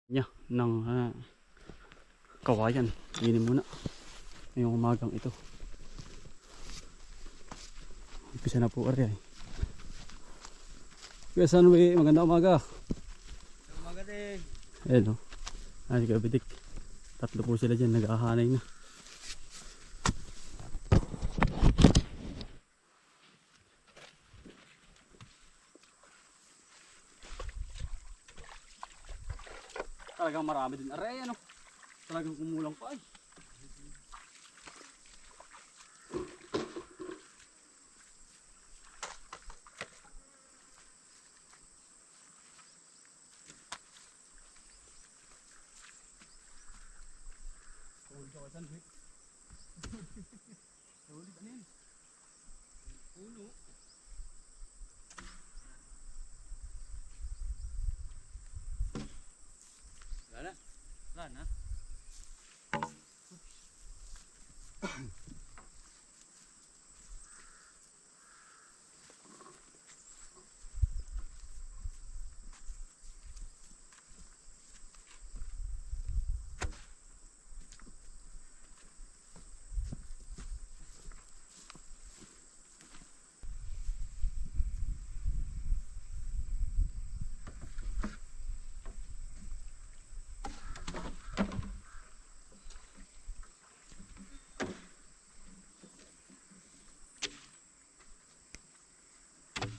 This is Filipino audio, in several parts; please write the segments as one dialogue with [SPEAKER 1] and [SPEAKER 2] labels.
[SPEAKER 1] niya ng kawayan. Ginin muna ngayong umagang ito. Umpisa na po ari ay. Kuya Sanwi, magandang umaga.
[SPEAKER 2] Umaga din.
[SPEAKER 1] Ayan o. Ay, kabitik. Tatlo po sila dyan, nag-ahanay na. Talagang marami din. Aray, ano? Talagang kumulang pa ay. Sulit ano yan? Ulo. Wala na. Wala na.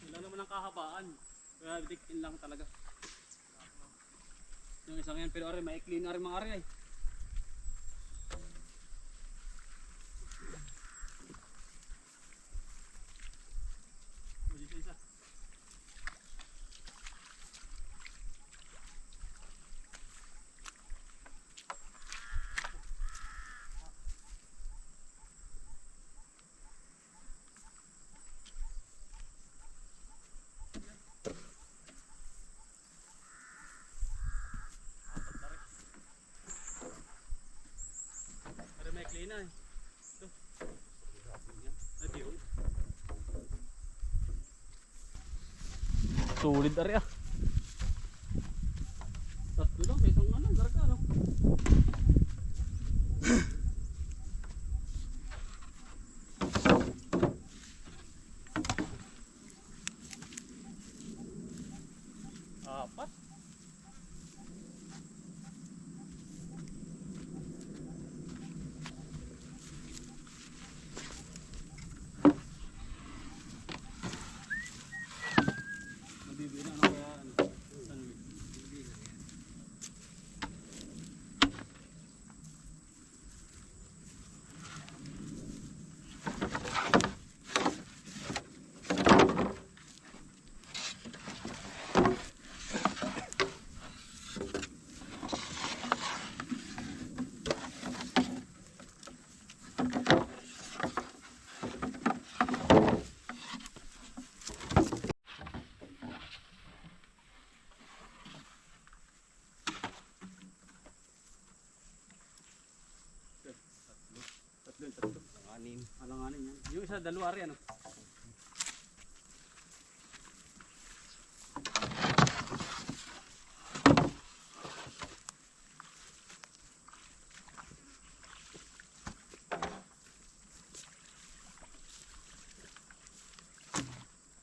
[SPEAKER 1] Ilang naman ang kahabaan. Kaya dikin lang talaga. Yung isang yan, pero ari, maikli na rin mga ari ay. Isa. Ari, maikli na eh. Ito. Adiyo. Sulit ari ah. Tatlo lang, may isang ano, larga ano. Apat. Nabibilang ano kaya ano. Tatlo. Alanganin. Alanganin yan. Yung isa, dalawa rin ano.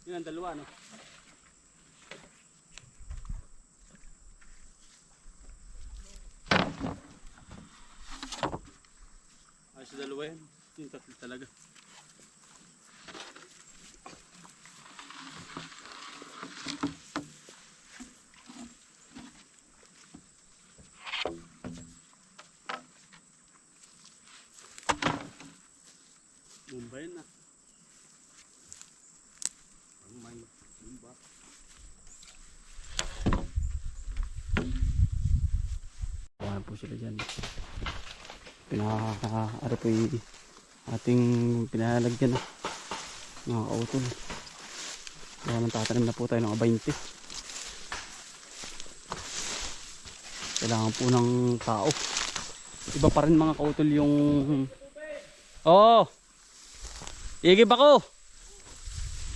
[SPEAKER 1] Yun ang dalawa ano. Ay, sa dalawa yan. Yung tatlo talaga. Mumbai na. Mumbai. Mumbai. Wala po sila dyan. Ano po yung ating pinahalagyan na mga kautol. Kaya magtatanim na po tayo ng 20. Kailangan po ng tao. Iba pa rin mga kautol yung igib ako.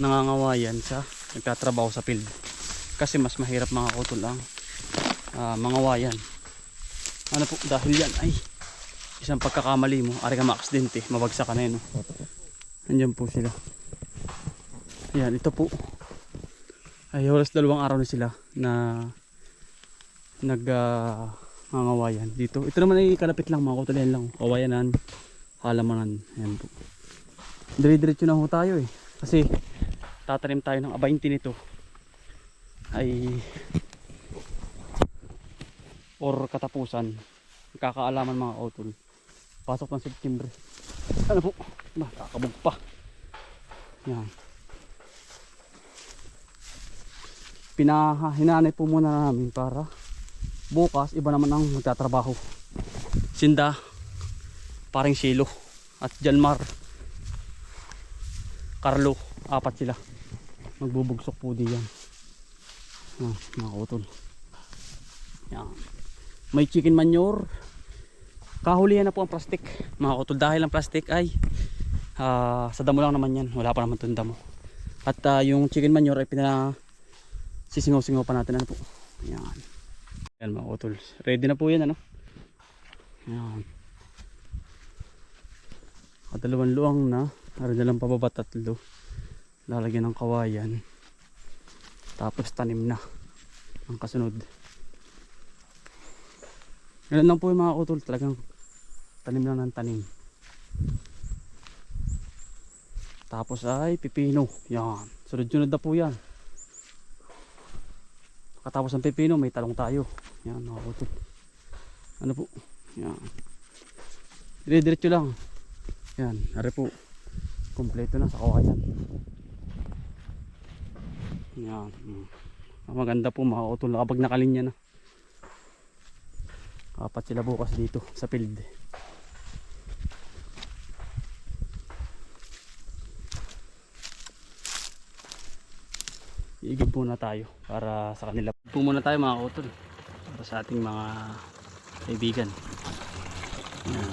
[SPEAKER 1] Nangangawayan sa nagtatrabaho sa field. Kasi mas mahirap mga kautol ang mangawayan Ano po, dahil yan ay isang pagkakamali mo, ari ka ma-aksidente, mabagsak ka na yun. Nandiyan po sila. Ayan, ito po. Ay, halos 2 araw na sila na nangawayan dito. Ito naman ay kalapit lang, mga kutulayan lang. Kawayanan, halamanan. Ayan po. Dire-diretso na ho tayo eh. Kasi tatanim tayo ng A20 nito. Ay or katapusan. Kakaalaman mga kautol. Pasok ng September. Ano po? Nakakabog pa. Yan. Hinahanay po muna namin para bukas iba naman ang magtatrabaho. Sinda, paring Silo at Janmar, Carlo, 4 sila. Magbubugsok po diyan. Mga kautol. Yan. May chicken manure. Kahulihan na po ang plastic mga kautol, dahil ang plastic ay sa damo lang naman yan, wala pa naman itong damo. At yung chicken manure ay sisingaw-singaw pa natin. Ano po, yan. Yan mga kautol, ready na po yan. Ano, yan. Kadalawang luang na, meron na lang pababa 3, lalagyan ng kawayan, tapos tanim na ang kasunod. Ganun lang po yung mga kautol, talagang tanim lang ng tanim. Tapos ay pipino. Yan, sunod-sunod na po yan. Katapos ng pipino may talong tayo. Yan mga kautol. Ano po, yan, dire-diretso lang. Yan, hari po, kompleto na sa kawayan. Yan. Maganda po mga kautol kapag nakalinya na. 4 sila bukas dito sa field. Iigib muna tayo para sa kanila. Iigib muna tayo mga kautol para sa ating mga kaibigan. Yan.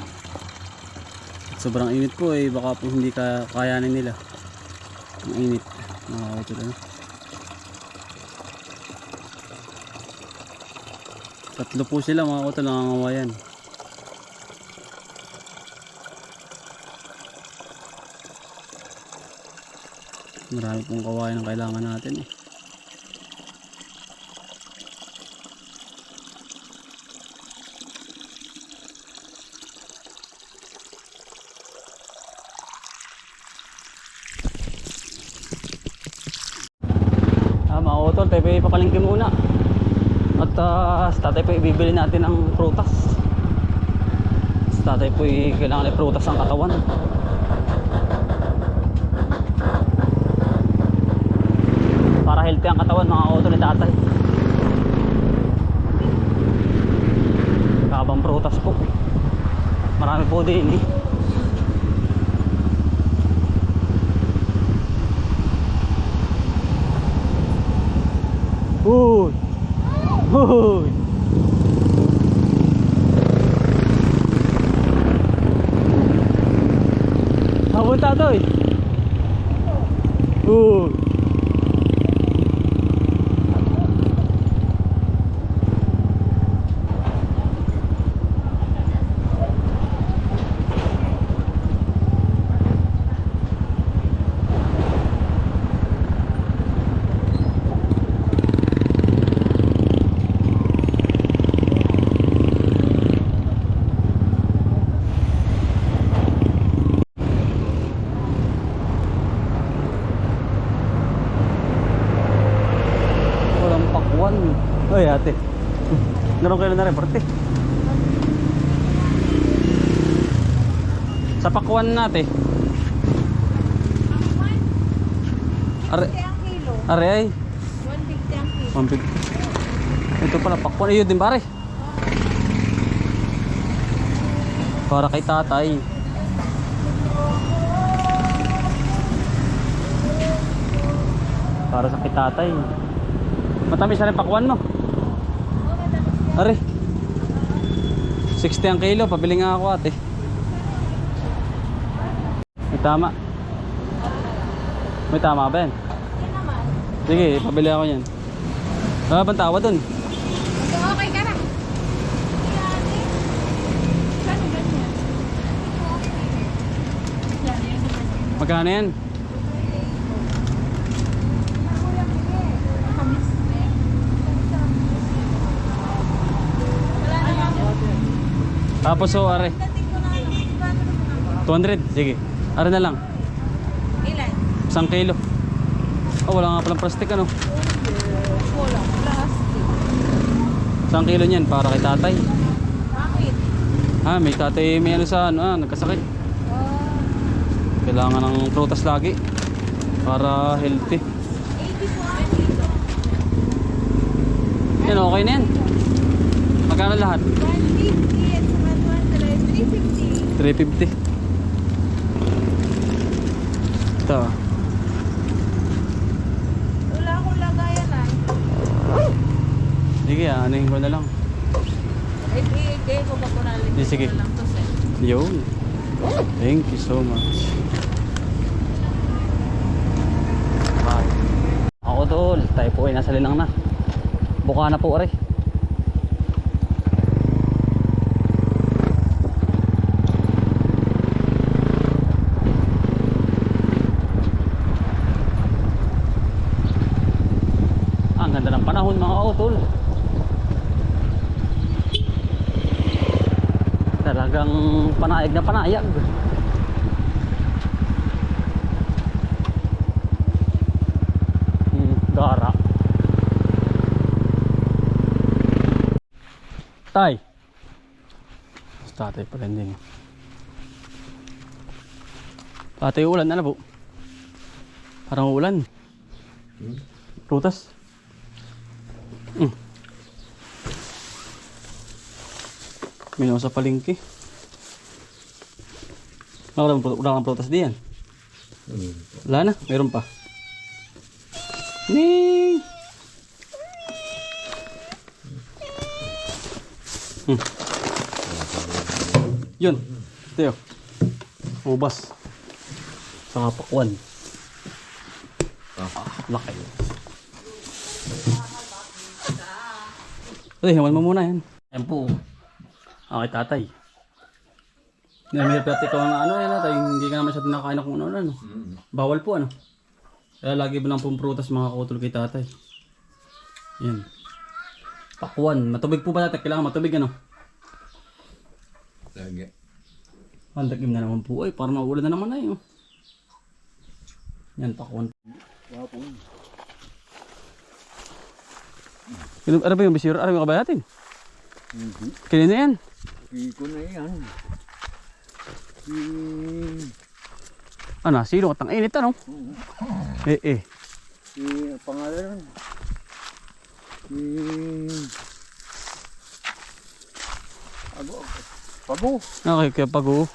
[SPEAKER 1] At sobrang init po eh, baka po hindi kayanin nila ang init mga kautol. Ano? 3 po sila mga kautol, nangangawayan. Marami pong kawayan ang kailangan natin eh. Mga kautol, tayo papalingkin muna. At sa tatay po ibibili natin ng prutas. Sa tatay po kailangan ng prutas ang katawan. Para healthy ang katawan mga kautol ni tatay. Kabang prutas po. Marami po din eh. Uy! Uy! Habunta to eh. Uy! Oy ate, naroon kayo na report eh. Sa pakwan natin. Are, are ay
[SPEAKER 3] 150 ang kilo.
[SPEAKER 1] 150. Ito pala pakwan, ayun din pare. Para kay tatay. Para sa kay tatay. Matamis na rin pakwan mo. Are 60 ang kilo, pabili nga ako ate. May tama. May tama ba yan? Sige, pabili ako yan. Bang tawa dun.
[SPEAKER 3] Okay ka na.
[SPEAKER 1] Magkano yan? Tapos so, are. 200, sige. Are na lang.
[SPEAKER 3] Ilan?
[SPEAKER 1] 1 kilo. Oh, wala nga palang plastic ano.
[SPEAKER 3] Wala. Plastic.
[SPEAKER 1] 1 kilo niyan para kay tatay.
[SPEAKER 3] Bakit?
[SPEAKER 1] Ha, may tatay may ano sa ano, nagkasakit. Kailangan ng prutas lagi para healthy.
[SPEAKER 3] 80
[SPEAKER 1] Yan, okay na yan. Magkano lahat?
[SPEAKER 3] 150 at saka 350.
[SPEAKER 1] 350. Ito.
[SPEAKER 3] Wala akong lagayan ay.
[SPEAKER 1] Sige, anuhin ko na lang.
[SPEAKER 3] Ibigay ko ba ko nalimit
[SPEAKER 1] Sige.
[SPEAKER 3] ko lang to sir?
[SPEAKER 1] Yun. Thank you so much. Bye. Ako tol, tayo po ay nasa Linang na. Buka na po aray. Ang ganda ng panahon mga utol. Talagang panayag na panayag. Gara. Tay. Tatay pala din. Tatay, ulan na po. Parang ulan. Prutas. Minaw sa palengke. Wala kang prutas diyan. Wala na, meron pa. Ning. Yun. Teo. Ubas. Saka pakwan. Laki. Hiwan mo muna yan. Yan po. Okay, tatay. Namihirap ito ang ano yan, tatay. Hindi ka naman siya tinakain na kung ano. Bawal po ano. Kaya lagi ba lang pong prutas mga kautol kay tatay. Yan. Pakwan. Matubig po ba tatay? Kailangan matubig ano?
[SPEAKER 2] Lagi.
[SPEAKER 1] Pandagim na naman po. Ay, parang maulan na naman ay. Oh. Yan, pakwan. Ano ba yung bisiro? Ano yung kabay natin? Kailan na yan?
[SPEAKER 2] Kiko na yan.
[SPEAKER 1] Ano, sino katang init ano?
[SPEAKER 2] Pangalan. Pago.
[SPEAKER 1] Okay, kaya pag-o.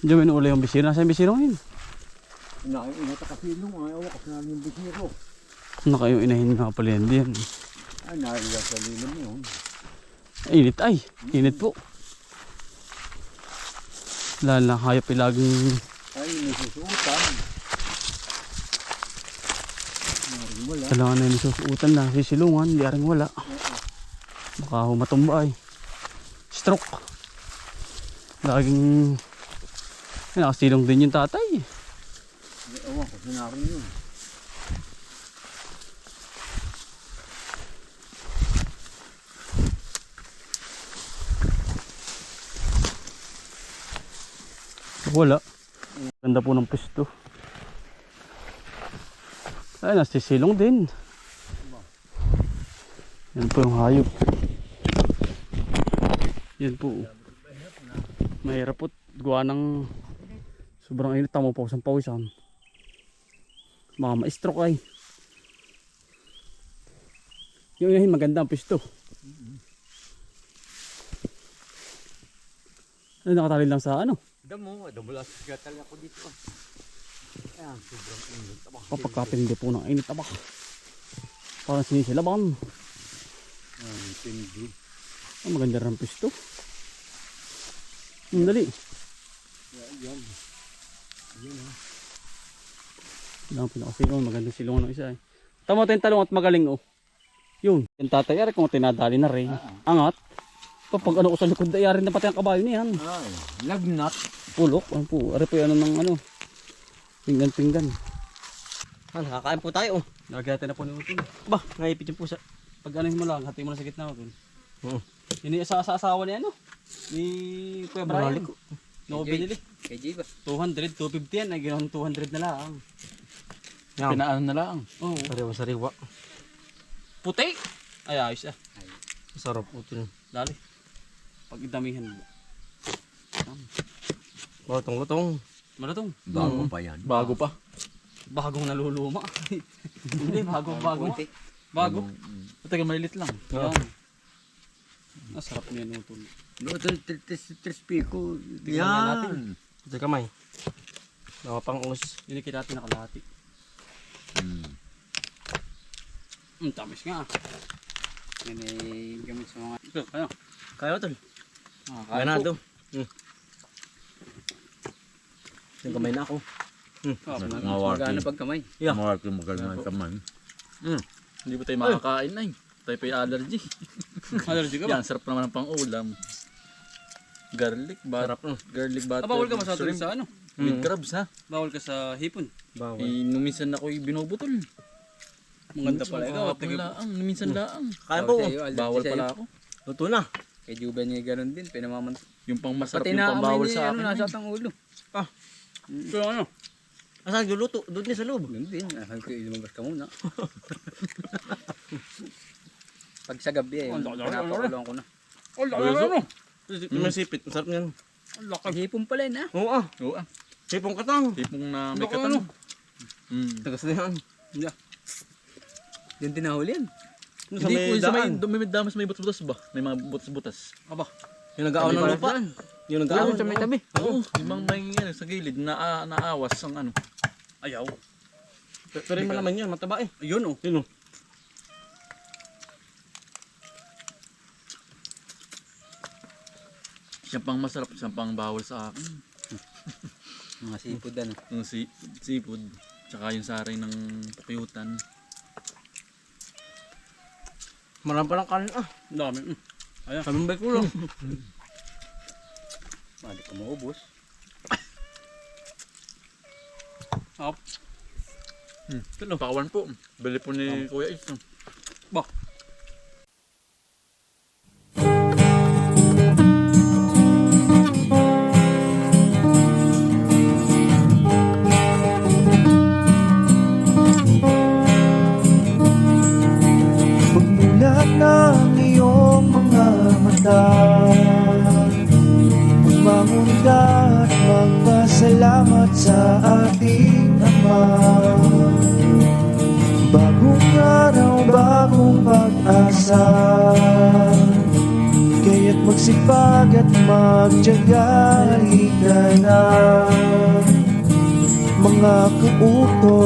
[SPEAKER 1] Diyan may nuula yung bisiro. Nasa yung bisiro ngayon?
[SPEAKER 2] Inata kasi nung ayaw kasi namin yung bisiro.
[SPEAKER 1] Ano kayo inahin nga pala yan diyan?
[SPEAKER 2] Ay, naiya sa lilam yun.
[SPEAKER 1] Init ay. Init po. Lala, hayop ay laging
[SPEAKER 2] Ay, may susuutan. Wala.
[SPEAKER 1] kailangan na yung susuutan na. Sisilungan, di rin wala. Baka humatumba ay. Stroke. Laging nakasilong din yung tatay.
[SPEAKER 2] Ewan ko, sinarin yun.
[SPEAKER 1] Wala. Ganda po ng pwesto. Ay, nasisilong din. Yan po yung hayop. Yan po. Mahirap po. Gawa ng sobrang init. Tamo po sa pawisan. Mga ma-stroke ay. Yung inahin maganda ang pwesto. Ano nakatali lang sa ano?
[SPEAKER 2] Damo lang gatal ako dito. Ayan, sobrang init.
[SPEAKER 1] Kapagkapindi po ng init abak. Parang sinisilaban.
[SPEAKER 2] Tindi.
[SPEAKER 1] Oh, maganda rin ang pwesto. Dali.
[SPEAKER 2] Yan.
[SPEAKER 1] Lang pinakasilong, magandang silong ng isa eh. Tama tayong talong at magaling oh. Yun. Yung tatay ari kung tinadali na rin. Angat. Pag ano ko sa likod ay ari na pati ang kabayo niyan.
[SPEAKER 2] Ay, lagnat.
[SPEAKER 1] Pulok. Ano po. Ari po yan ng ano. Pinggan-pinggan.
[SPEAKER 2] Nakakain po tayo.
[SPEAKER 1] Nalagyan natin na po ni Utol.
[SPEAKER 2] Ba, naipit yung pusa.
[SPEAKER 1] Pag ano mo lang, hati mo na sa gitna Utol.
[SPEAKER 2] Oo.
[SPEAKER 1] Yun yung sa asawa ni ano? Ni Kuya Brian.
[SPEAKER 2] Mahal ko.
[SPEAKER 1] No, binili.
[SPEAKER 3] Kay Jiba.
[SPEAKER 1] 200, 250 yan. Ay, ganoon 200 na lang.
[SPEAKER 2] Yan.
[SPEAKER 4] Pinaan na lang.
[SPEAKER 1] Oo.
[SPEAKER 2] Sariwa-sariwa.
[SPEAKER 1] Puti! Ay, ayos ah.
[SPEAKER 2] Masarap po ito.
[SPEAKER 1] Dali. Pag idamihan mo.
[SPEAKER 2] Lutong-lutong.
[SPEAKER 1] Malatong.
[SPEAKER 4] Bago
[SPEAKER 2] pa yan.
[SPEAKER 4] Bago pa.
[SPEAKER 1] Bagong naluluma. Hindi, bagong. Bago.
[SPEAKER 4] Matagal malilit lang.
[SPEAKER 1] Yan. Masarap niyan Utol.
[SPEAKER 3] No, trispico.
[SPEAKER 2] Yan. Ito kamay. Mga pang-us.
[SPEAKER 1] Dinikit natin na kalahati. Tamis nga.
[SPEAKER 3] Yan ay gamit sa mga...
[SPEAKER 1] Ito, ano?
[SPEAKER 2] Kaya ito.
[SPEAKER 1] Kaya
[SPEAKER 2] na
[SPEAKER 1] po.
[SPEAKER 2] ito. Yung kamay na ako.
[SPEAKER 3] Magana pagkamay.
[SPEAKER 2] Yeah.
[SPEAKER 4] Mawag yung magaling kamay. Hindi ba tayo makakain na eh? Tayo pa yung allergy.
[SPEAKER 1] Allergy ka ba?
[SPEAKER 4] Yan, sarap naman ng pang-ulam. Garlic,
[SPEAKER 2] Sarap no.
[SPEAKER 4] garlic butter.
[SPEAKER 1] Bawal ka masyado
[SPEAKER 4] shrimp
[SPEAKER 1] sa ano?
[SPEAKER 4] with crabs ha.
[SPEAKER 1] Bawal ka sa hipon.
[SPEAKER 2] Bawal.
[SPEAKER 4] Nung minsan ako'y binubutol.
[SPEAKER 1] Maganda pala ikaw.
[SPEAKER 4] Kahapon laang, nung minsan laang.
[SPEAKER 2] Kaya po.
[SPEAKER 4] Bawal pala ako.
[SPEAKER 2] Luto na.
[SPEAKER 3] Kay Juba niya gano'n din. Pinamaman.
[SPEAKER 4] Yung pang masarap,
[SPEAKER 3] Pati
[SPEAKER 4] yung
[SPEAKER 3] na
[SPEAKER 4] pang bawal
[SPEAKER 3] amoy
[SPEAKER 4] sa
[SPEAKER 3] ano,
[SPEAKER 4] akin.
[SPEAKER 3] nasa atang ulo.
[SPEAKER 1] Ito ano?
[SPEAKER 2] Asan yung luto? Doon din sa loob.
[SPEAKER 3] Ganun din. Sabi ko, lumabas ka muna. Pag sa gabi eh, pinapakulong ko na.
[SPEAKER 1] Ano?
[SPEAKER 2] Yung may sipit. Masarap yan.
[SPEAKER 3] Hipon pala yun ah.
[SPEAKER 2] Oo ah.
[SPEAKER 4] Oo ah.
[SPEAKER 2] Sipong katang.
[SPEAKER 4] Tipong na may
[SPEAKER 1] Ano?
[SPEAKER 4] katano.
[SPEAKER 2] Tagas na yan.
[SPEAKER 3] Yung tinahuli yan.
[SPEAKER 2] Sa
[SPEAKER 4] Hindi
[SPEAKER 2] may
[SPEAKER 4] ko sa may
[SPEAKER 2] daan.
[SPEAKER 4] may damas may butas-butas ba? May mga butas-butas.
[SPEAKER 1] Aba.
[SPEAKER 2] Yung nag-aaw ng lupa. Yung nag-aaw.
[SPEAKER 3] Sa may tabi.
[SPEAKER 4] Oo, yung mga may ano, sa gilid naawas ang ano.
[SPEAKER 1] Ayaw.
[SPEAKER 2] Pero yung malaman yan. Mataba eh.
[SPEAKER 1] Ayun oh.
[SPEAKER 2] Yun oh.
[SPEAKER 4] Siya pang masarap, siya pang bawal sa akin.
[SPEAKER 3] Mga seafood ano.
[SPEAKER 4] Yung seafood, tsaka yung saray ng pakiyutan.
[SPEAKER 2] Marami palang kanin ah.
[SPEAKER 1] Ang dami. Ayan.
[SPEAKER 2] Sabimbay ko lang.
[SPEAKER 3] Hindi ko maubos.
[SPEAKER 1] Up.
[SPEAKER 4] Ito, pakawan po. Bili po ni Kuya Is.
[SPEAKER 1] Ba.
[SPEAKER 5] Pagmulat ng iyong mga mata, magmamunda at magpasalamat sa ating Ama. Bagong araw, bagong pag-asa, kaya't magsipag at magtiyaga. Halika na, mga kauto.